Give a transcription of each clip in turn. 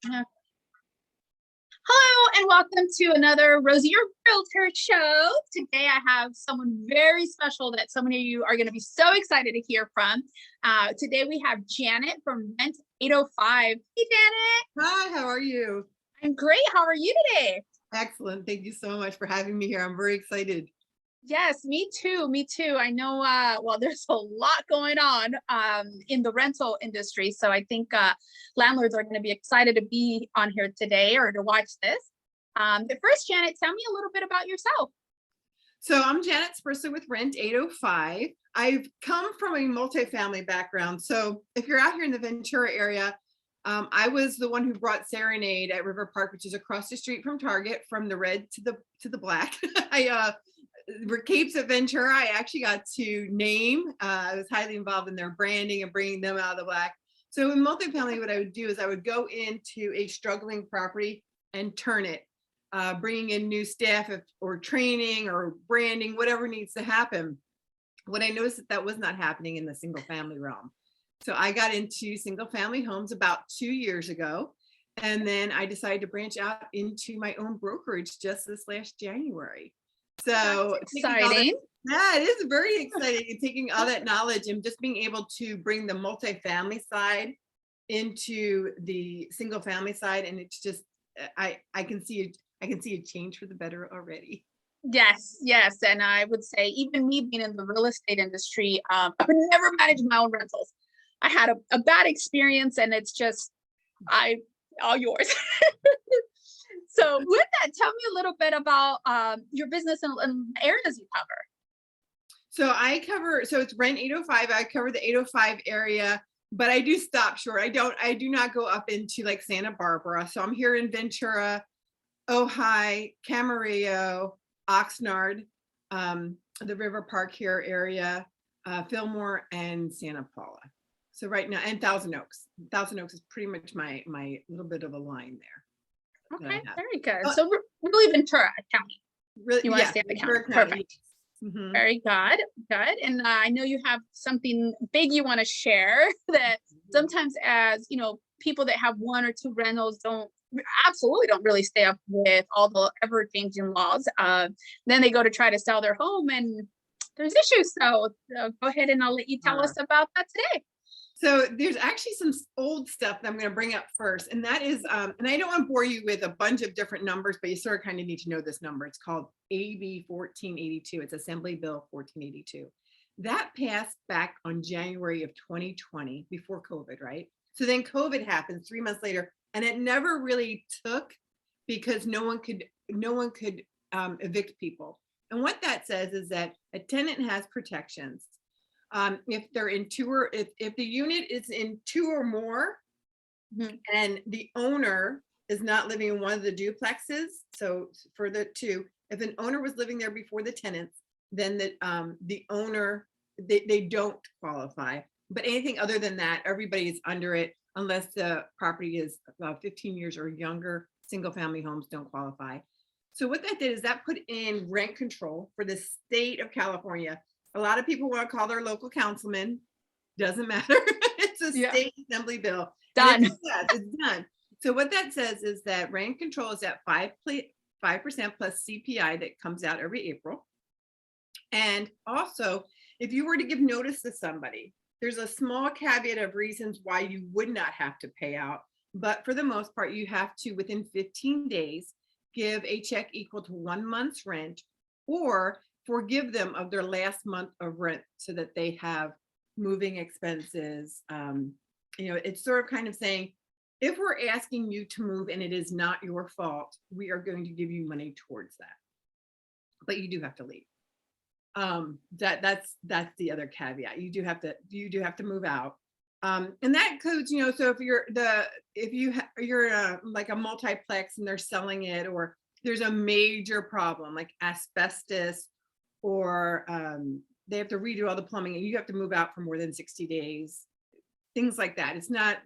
Uh, Hello and welcome to another Rosie Your Realtor show. Today I have someone very special that so many of you are going to be so excited to hear from. Today we have Janet from Rent805. Hey Janet. Hi, how are you? I'm great. How are you today? Excellent. Thank you so much for having me here. I'm very excited. Yes, me too. Me too. I know, well, there's a lot going on in the rental industry. So I think landlords are going to be excited to be on here today or to watch this. But first, Janet, tell me a little bit about yourself. So I'm Janet Sprissler with Rent805. I've come from a multifamily background. So if you're out here in the Ventura area, I was the one who brought Serenade at River Park, which is across the street from Target, from the red to the black. Capes at Ventura, I actually got to name. I was highly involved in their branding and bringing them out of the black. So in multifamily, what I would do is I would go into a struggling property and turn it, bringing in new staff or training or branding, whatever needs to happen. What I noticed that was not happening in the single family realm. So I got into single family homes about 2 years ago. And then I decided to branch out into my own brokerage just this last January. So exciting. Yeah, it is very exciting. Taking all that knowledge and just being able to bring the multifamily side into the single family side. And it's just, I can see a change for the better already. Yes, yes. And I would say even me being in the real estate industry, I would never manage my own rentals. I had a bad experience and it's just, all yours. So with that, tell me a little bit about your business and areas you cover. So it's Rent805. I cover the 805 area, but I do stop short. I do not go up into like Santa Barbara. So I'm here in Ventura, Ojai, Camarillo, Oxnard, the River Park here area, Fillmore, and Santa Paula. So right now, and Thousand Oaks. Thousand Oaks is pretty much my little bit of a line there. Okay, very good. So really Ventura County. Really, you want to stay in the county. Perfect. Mm-hmm. Very good. Good. And I know you have something big you want to share that sometimes, as you know, people that have one or two rentals absolutely don't really stay up with all the ever-changing laws. Then they go to try to sell their home and there's issues. So go ahead and I'll let you tell us about that today. So there's actually some old stuff that I'm going to bring up first. And that is, and I don't want to bore you with a bunch of different numbers, but you sort of kind of need to know this number. It's called AB 1482. It's Assembly Bill 1482. That passed back on January of 2020 before COVID, right? So then COVID happened 3 months later, and it never really took because no one could evict people. And what that says is that a tenant has protections. If they're in if the unit is in two or more, and the owner is not living in one of the duplexes, so for the two, if an owner was living there before the tenants, then the owner, they don't qualify. But anything other than that, everybody is under it unless the property is about 15 years or younger. Single family homes don't qualify. So what that did is that put in rent control for the state of California. A lot of people want to call their local councilman. Doesn't matter. It's a state assembly bill. Done. It's done. So what that says is that rent control is at 5% plus CPI that comes out every April. And also, if you were to give notice to somebody, there's a small caveat of reasons why you would not have to pay out. But for the most part, you have to, within 15 days, give a check equal to 1 month's rent or forgive them of their last month of rent so that they have moving expenses. It's sort of kind of saying, if we're asking you to move and it is not your fault, we are going to give you money towards that. But you do have to leave. That's the other caveat. You do have to move out. And that includes, so if you're like a multiplex and they're selling it, or there's a major problem like asbestos, or they have to redo all the plumbing and you have to move out for more than 60 days, things like that. It's not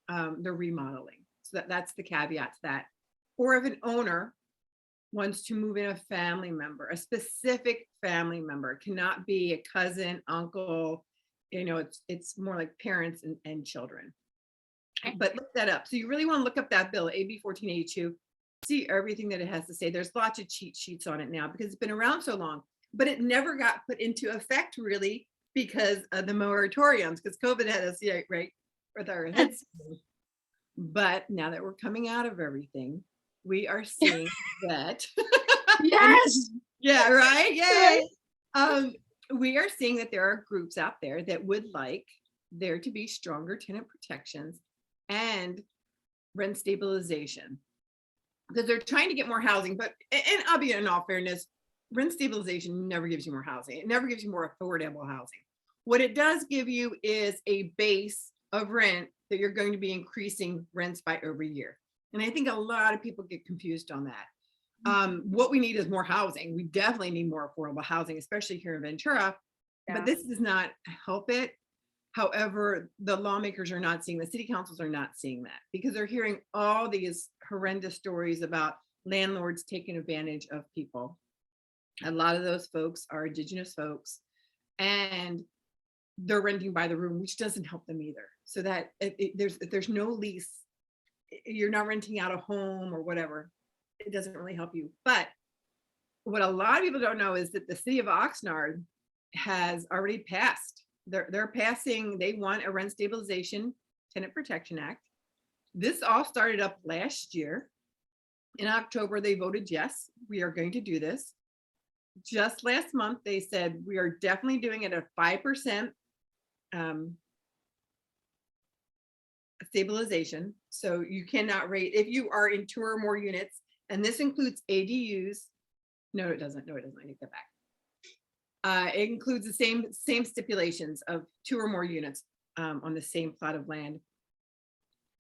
the remodeling. So that's the caveat to that. Or if an owner wants to move in a family member, a specific family member, it cannot be a cousin, uncle, it's more like parents and children. Okay. but look that up. So you really want to look up that bill, AB 1482, see everything that it has to say. There's lots of cheat sheets on it now because it's been around so long, but it never got put into effect really because of the moratoriums, because COVID had us, yeah, right, with our heads. But now that we're coming out of everything, we are seeing that. Yes. Yeah, right. Yay. We are seeing that there are groups out there that would like there to be stronger tenant protections and rent stabilization, because they're trying to get more housing. But, and I'll be in all fairness, rent stabilization never gives you more housing. It never gives you more affordable housing. What it does give you is a base of rent that you're going to be increasing rents by every year. And I think a lot of people get confused on that. What we need is more housing. We definitely need more affordable housing, especially here in Ventura, but this does not help it. However, the lawmakers are not seeing, the city councils are not seeing that, because they're hearing all these horrendous stories about landlords taking advantage of people. A lot of those folks are indigenous folks, and they're renting by the room, which doesn't help them either. So that if there's no lease, you're not renting out a home or whatever, it doesn't really help you. But what a lot of people don't know is that the city of Oxnard has already passed. They're passing, they want a rent stabilization tenant protection act. This all started up last year. In October, they voted yes, we are going to do this. Just last month, they said we are definitely doing it at 5% stabilization. So you cannot rate if you are in 2 or more units, and this includes ADUs. No, it doesn't. No, it doesn't. I take that back. It includes the same stipulations of 2 or more units on the same plot of land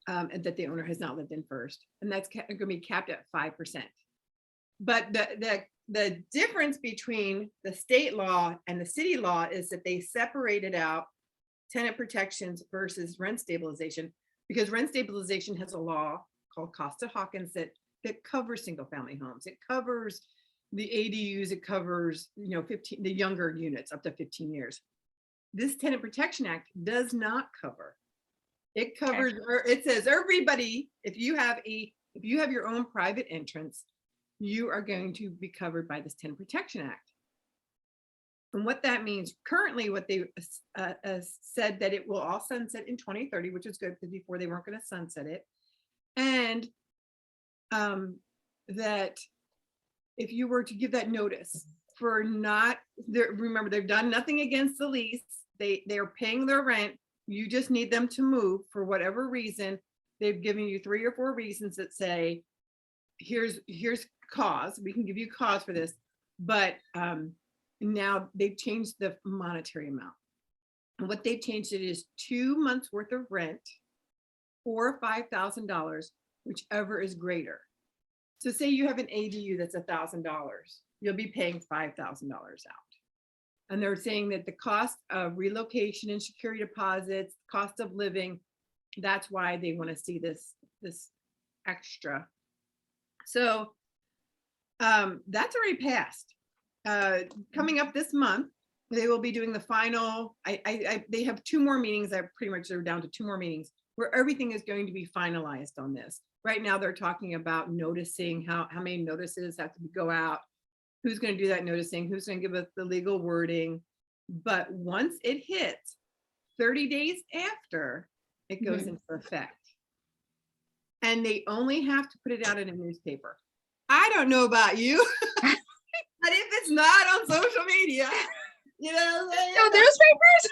and that the owner has not lived in first, and that's going to be capped at 5%. But the difference between the state law and the city law is that they separated out tenant protections versus rent stabilization, because rent stabilization has a law called Costa-Hawkins that covers single family homes. It covers the ADUs, it covers, you know, the younger units up to 15 years. This Tenant Protection Act does not cover. It covers, or it says everybody, if you have your own private entrance, you are going to be covered by this Tenant Protection Act. And what that means currently, what they said that it will all sunset in 2030, which is good, because before they weren't going to sunset it. And that if you were to give that notice for not, remember, they've done nothing against the lease. They're paying their rent. You just need them to move for whatever reason. They've given you 3 or 4 reasons that say, here's cause. We can give you cause for this, but now they've changed the monetary amount. And what they've changed it is 2 months worth of rent or $5,000, whichever is greater. So say you have an ADU that's $1,000, you'll be paying $5,000 out. And they're saying that the cost of relocation and security deposits, cost of living, that's why they want to see this extra. So that's already passed. Coming up this month, they will be doing the final. They have 2 more meetings. Pretty much they're down to 2 more meetings where everything is going to be finalized on this. Right now, they're talking about noticing how many notices have to go out, who's going to do that noticing, who's going to give us the legal wording. But once it hits 30 days after, it goes into effect. And they only have to put it out in a newspaper. I don't know about you, but if it's not on social media, you know, no newspapers,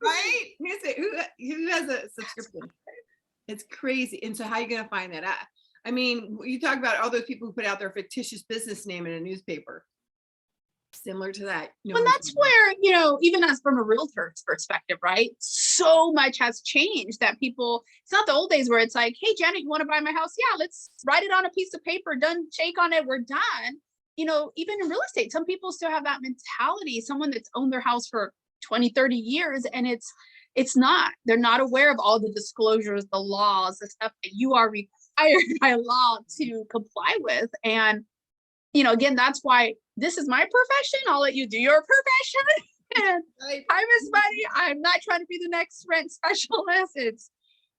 right? Who has a subscription? It's crazy. And so how are you going to find that out? I mean, you talk about all those people who put out their fictitious business name in a newspaper. Similar to that. Well, that's where, you know, even as from a realtor's perspective, right? So much has changed that people, it's not the old days where it's like, hey, Janet, you want to buy my house? Yeah, let's write it on a piece of paper, done, shake on it, we're done. You know, even in real estate, some people still have that mentality, someone that's owned their house for 20, 30 years, and they're not aware of all the disclosures, the laws, the stuff that you are required by law to comply with. And, you know, again, that's why this is my profession. I'll let you do your profession. And time is money. I'm not trying to be the next rent specialist.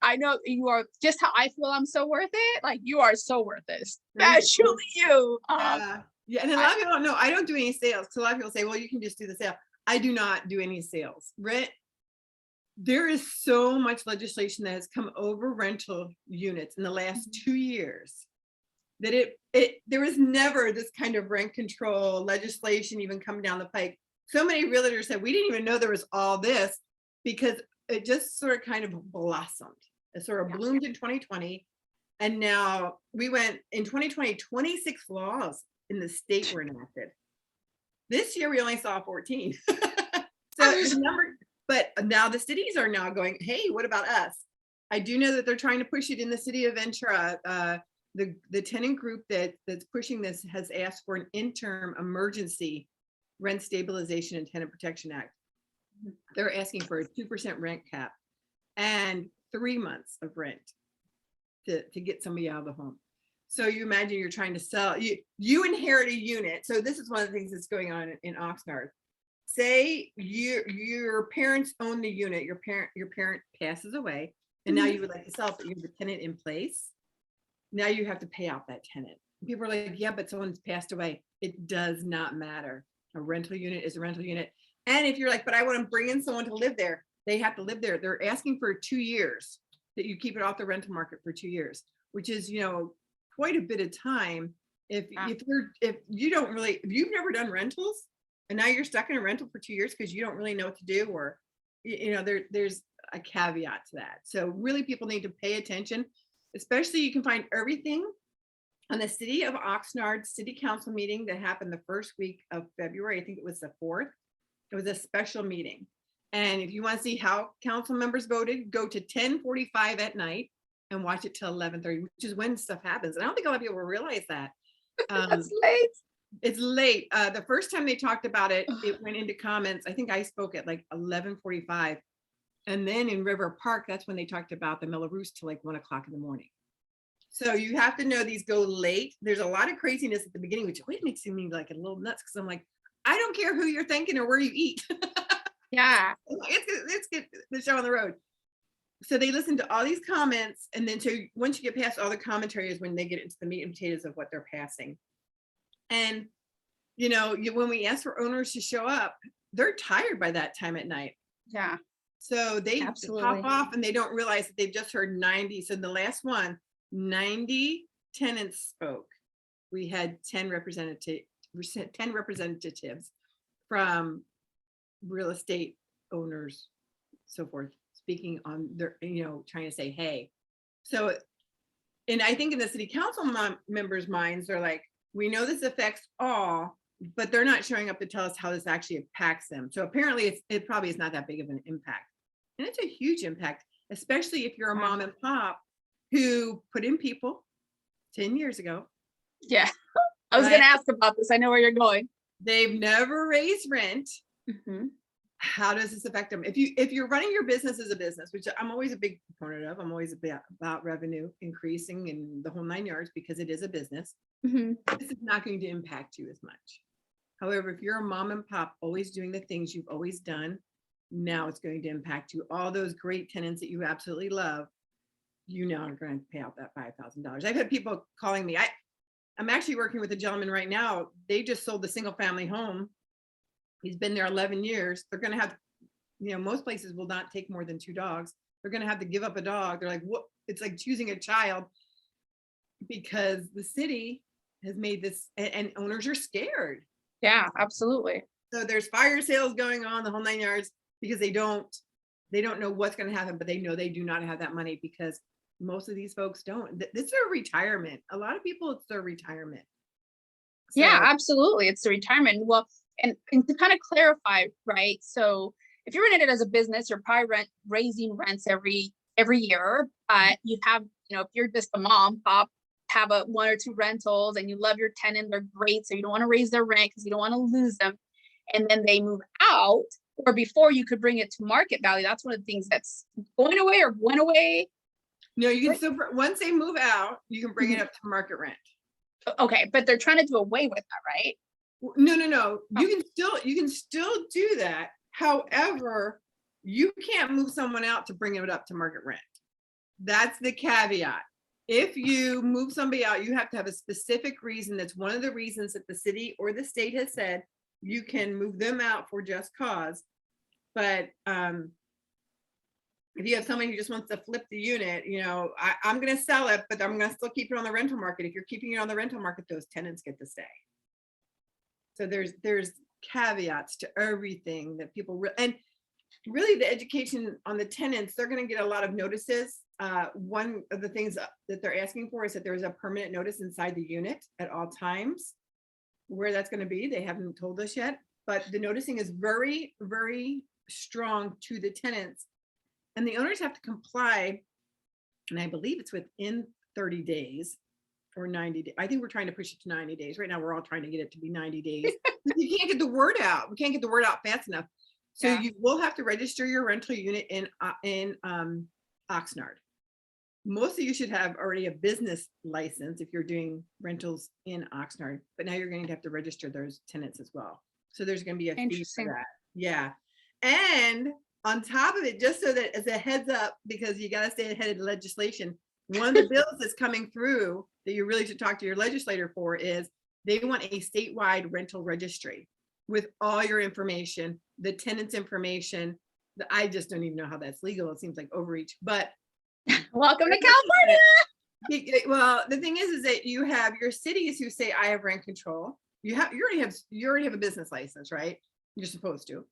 I know you are just how I feel I'm so worth it. Like you are so worth this. Thank That's you. truly you. Yeah. Yeah. And a lot of people don't know. I don't do any sales. So a lot of people say, well, you can just do the sale. I do not do any sales. There is so much legislation that has come over rental units in the last 2 years that there was never this kind of rent control legislation even coming down the pike. So many realtors said, we didn't even know there was all this, because it just sort of kind of blossomed. It sort of bloomed in 2020. And now we went in 2020, 26 laws in the state were enacted. This year we only saw 14. So the number, but now the cities are now going, hey, what about us? I do know that they're trying to push it in the city of Ventura. The tenant group that's pushing this has asked for an interim emergency rent stabilization and tenant protection act. They're asking for a 2% rent cap and 3 months of rent to get somebody out of the home. So you imagine you're trying to sell, you inherit a unit. So this is one of the things that's going on in Oxnard. Say your parents own the unit, your parent passes away, and now you would like to sell it, but you have a tenant in place. Now you have to pay out that tenant. People are like, yeah, but someone's passed away. It does not matter. A rental unit is a rental unit. And if you're like, but I want to bring in someone to live there, they have to live there. They're asking for 2 years, that you keep it off the rental market for 2 years, which is, quite a bit of time. If you've never done rentals and now you're stuck in a rental for 2 years because you don't really know what to do, or there's a caveat to that. So really people need to pay attention, especially you can find everything on the City of Oxnard City Council meeting that happened the first week of February. I think it was the 4th. It was a special meeting. And if you want to see how council members voted, go to 10:45 at night and watch it till 11:30, which is when stuff happens. And I don't think a lot of people realize that. That's late. It's late. The first time they talked about it, it went into comments. I think I spoke at like 11:45. And then in River Park, that's when they talked about the Melrose till like 1 o'clock in the morning. So you have to know these go late. There's a lot of craziness at the beginning, which always makes me like a little nuts, because I'm like, I don't care who you're thinking or where you eat. Yeah. Let's get the show on the road. So they listen to all these comments, and then once you get past all the commentary is when they get into the meat and potatoes of what they're passing. And when we ask for owners to show up, they're tired by that time at night. Yeah. So they Absolutely. pop off and they don't realize that they've just heard 90. So the last one, 90 tenants spoke. We had 10 representatives from real estate owners, so forth, speaking on their, trying to say, hey. So, and I think in the city council members' minds, they're like, we know this affects all, but they're not showing up to tell us how this actually impacts them. So apparently it probably is not that big of an impact. And it's a huge impact, especially if you're a mom and pop who put in people 10 years ago. Yeah. I was going to ask about this. I know where you're going. They've never raised rent. Mm-hmm. How does this affect them? If you're running your business as a business, which I'm always a big proponent of, I'm always about revenue increasing and the whole 9 yards, because it is a business. Mm-hmm. This is not going to impact you as much. However, if you're a mom and pop always doing the things you've always done, now it's going to impact you. All those great tenants that you absolutely love, you now are going to pay out that $5,000. I've had people calling me. I'm actually working with a gentleman right now. They just sold the single family home. He's been there 11 years. They're going to have, most places will not take more than 2 dogs. They're going to have to give up a dog. They're like, what? It's like choosing a child, because the city has made this, and owners are scared. Yeah, absolutely. So there's fire sales going on, the whole 9 yards, because they don't know what's going to happen, but they know they do not have that money, because most of these folks don't. This is their retirement. A lot of people, it's their retirement. So, yeah, absolutely. It's the retirement. Well, and to kind of clarify, right? So if you're in it as a business, you're probably raising rents every year. You have, if you're just a mom, pop, have 1 or 2 rentals and you love your tenant, they're great. So you don't want to raise their rent because you don't want to lose them. And then they move out, or before you could bring it to market value. That's one of the things that's going away or went away. No, you can still, once they move out, you can bring it up to market rent. Okay, but they're trying to do away with that, right? No. You can still do that. However, you can't move someone out to bring it up to market rent. That's the caveat. If you move somebody out, you have to have a specific reason. That's one of the reasons that the city or the state has said you can move them out for just cause. But if you have somebody who just wants to flip the unit, I'm going to sell it, but I'm going to still keep it on the rental market. If you're keeping it on the rental market, those tenants get to stay. So there's caveats to everything that people and really the education on the tenants, they're going to get a lot of notices. One of the things that they're asking for is that there's a permanent notice inside the unit at all times. Where that's going to be, they haven't told us yet, but the noticing is very, very strong to the tenants, and the owners have to comply. And I believe it's within 30 days or 90 days. I think we're trying to push it to 90 days. Right now, we're all trying to get it to be 90 days. You can't get the word out. We can't get the word out fast enough. So you will have to register your rental unit in Oxnard. Most of you should have already a business license if you're doing rentals in Oxnard, but now you're going to have to register those tenants as well. So there's going to be a fee for that. Yeah. And on top of it, just so that as a heads up, because you got to stay ahead of the legislation, one of the bills that's coming through that you really should talk to your legislator for is they want a statewide rental registry with all your information, the tenant's information. I just don't even know how that's legal. It seems like overreach, but welcome to California. Well, the thing is that you have your cities who say, I have rent control. You already have a business license, right? You're supposed to.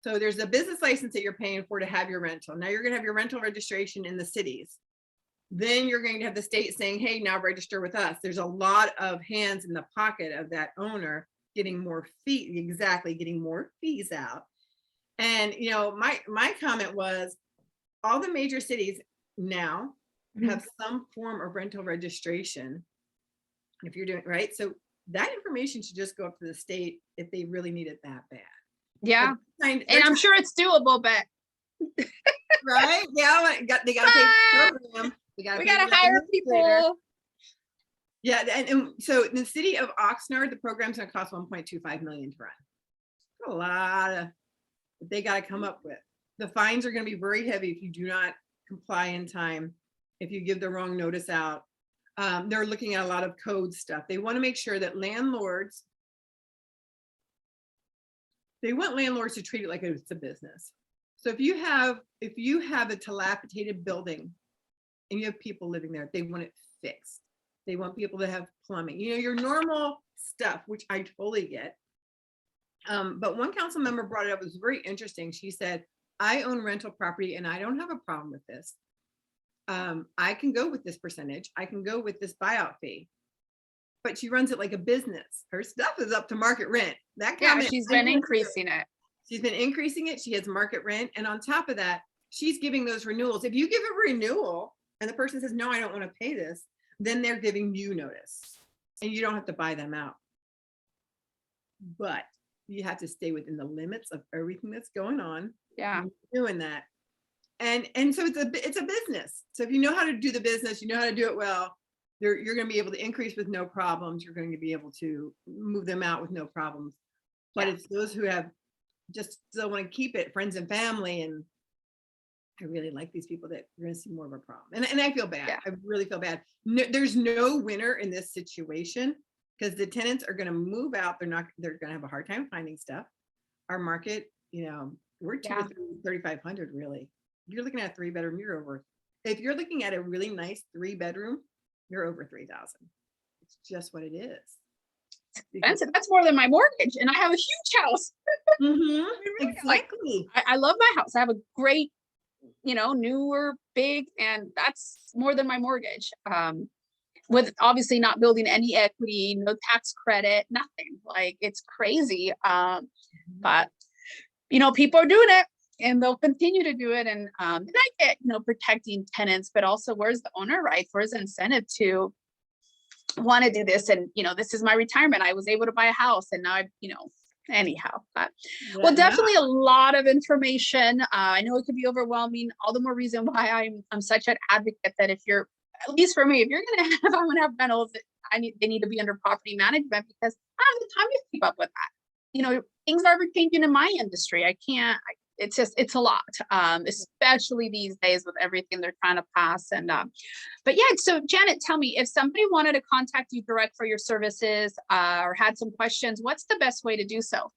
So there's a business license that you're paying for to have your rental. Now you're going to have your rental registration in the cities. Then you're going to have the state saying, hey, now register with us. There's a lot of hands in the pocket of that owner getting more fees, getting more fees out. And, my comment was all the major cities now have some form of rental registration if you're doing right. So that information should just go up to the state if they really need it that bad. Yeah. And I'm sure it's doable, but right. Yeah. They got to pay the program. We got to hire people. Yeah. And so in the city of Oxnard, the program's going to cost $1.25 million to run. A lot of they got to come up with. The fines are going to be very heavy if you do not comply in time. If you give the wrong notice out, they're looking at a lot of code stuff. They want to make sure that landlords, they want landlords to treat it like it's a business. So if you have a dilapidated building and you have people living there, they want it fixed. They want people to have plumbing, your normal stuff, which I totally get. But one council member brought it up. It was very interesting. She said, I own rental property and I don't have a problem with this. I can go with this percentage. I can go with this buyout fee. But she runs it like a business. Her stuff is up to market rent. She's been increasing it. She's been increasing it. She has market rent. And on top of that, she's giving those renewals. If you give a renewal and the person says, no, I don't want to pay this, then they're giving you notice and you don't have to buy them out. But you have to stay within the limits of everything that's going on. Yeah. Doing that. And so it's a business. So if you know how to do the business, you know how to do it well, you're going to be able to increase with no problems. You're going to be able to move them out with no problems. But it's those who have just still want to keep it, friends and family. And I really like these people that you're going to see more of a problem. And I feel bad. I really feel bad. No, there's no winner in this situation because the tenants are going to move out. They're going to have a hard time finding stuff. Our market, we're 3,500 really. If you're looking at a 3-bedroom, you're over. If you're looking at a really nice 3-bedroom, you're over 3,000. It's just what it is. It's expensive. That's more than my mortgage, and I have a huge house. Exactly. I love my house. I have a great, newer, big, and that's more than my mortgage. With obviously not building any equity, no tax credit, nothing. Like it's crazy. But people are doing it. And they'll continue to do it. And I get, protecting tenants, but also where's the owner rights? Where's the incentive to want to do this? And, this is my retirement. I was able to buy a house and now anyhow. But, well, definitely a lot of information. I know it could be overwhelming. All the more reason why I'm such an advocate that if you're, at least for me, if I'm going to have rentals, they need to be under property management because I don't have the time to keep up with that. Things are ever changing in my industry. I can't it's just, it's a lot, especially these days with everything they're trying to pass. And but yeah, so Janet, tell me, if somebody wanted to contact you direct for your services, or had some questions, what's the best way to do so?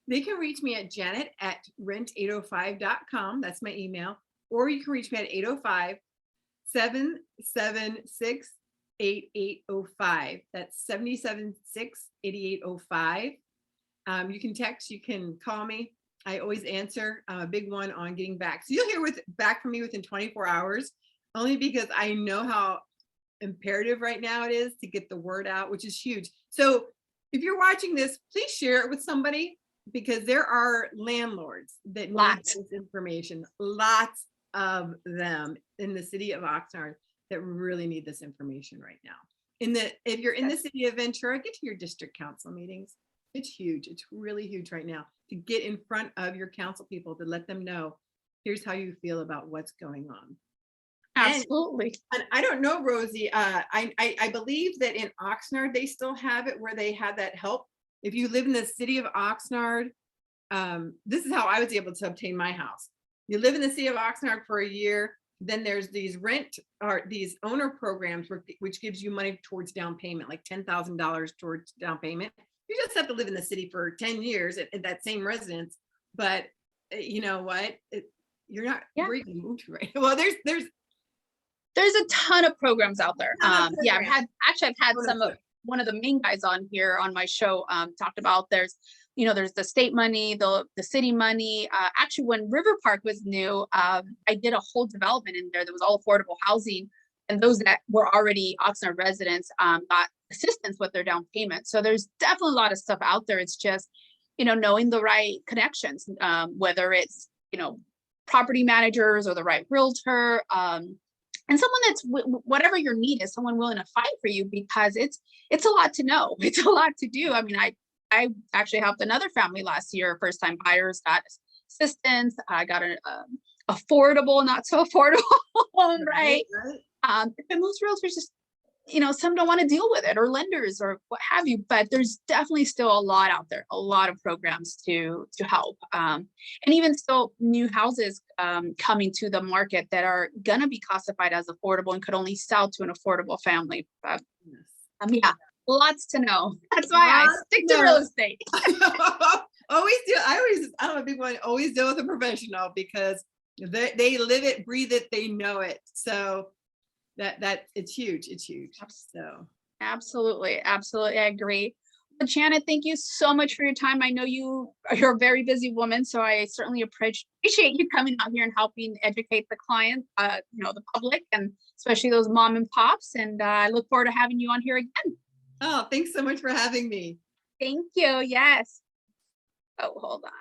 They can reach me at janet@rent805.com. That's my email. Or you can reach me at 805-776-8805. That's 776-8805. You can text, you can call me. I always answer. I'm a big one on getting back. So you'll hear back from me within 24 hours, only because I know how imperative right now it is to get the word out, which is huge. So if you're watching this, please share it with somebody, because there are landlords that need this information. Lots of them in the city of Oxnard that really need this information right now. If you're in the city of Ventura, get to your district council meetings. It's huge. It's really huge right now to get in front of your council people, to let them know, here's how you feel about what's going on. Absolutely. And I don't know, Rosie, I believe that in Oxnard, they still have it where they have that help. If you live in the city of Oxnard, this is how I was able to obtain my house. You live in the city of Oxnard for a year, then there's these these owner programs which gives you money towards down payment, like $10,000 towards down payment. You just have to live in the city for 10 years at that same residence. But you know what? You're not where you can move to, right? Well, there's a ton of programs out there. Yeah, I've had one of the main guys on here on my show talked about there's the state money, the city money. Actually, when River Park was new, I did a whole development in there that was all affordable housing, and those that were already Oxnard residents got assistance with their down payment. So there's definitely a lot of stuff out there. It's just knowing the right connections, whether it's property managers or the right realtor, and someone that's whatever your need is, someone willing to fight for you, because it's a lot to know. It's a lot to do. I mean, I actually helped another family last year, first time buyers got assistance. I got an affordable, not so affordable home, right? And most realtors just, some don't want to deal with it, or lenders or what have you, but there's definitely still a lot out there, a lot of programs to help. And even still new houses coming to the market that are going to be classified as affordable and could only sell to an affordable family. But yeah, lots to know. That's why I stick to real estate. I'm a big one. Always deal with a professional, because they live it, breathe it, they know it. So that it's huge. It's huge. So absolutely, I agree. Well, Janet, thank you so much for your time. I know you're a very busy woman, so I certainly appreciate you coming out here and helping educate the client, the public, and especially those mom and pops. And I look forward to having you on here again. Oh, thanks so much for having me. Thank you. Yes. Oh, hold on.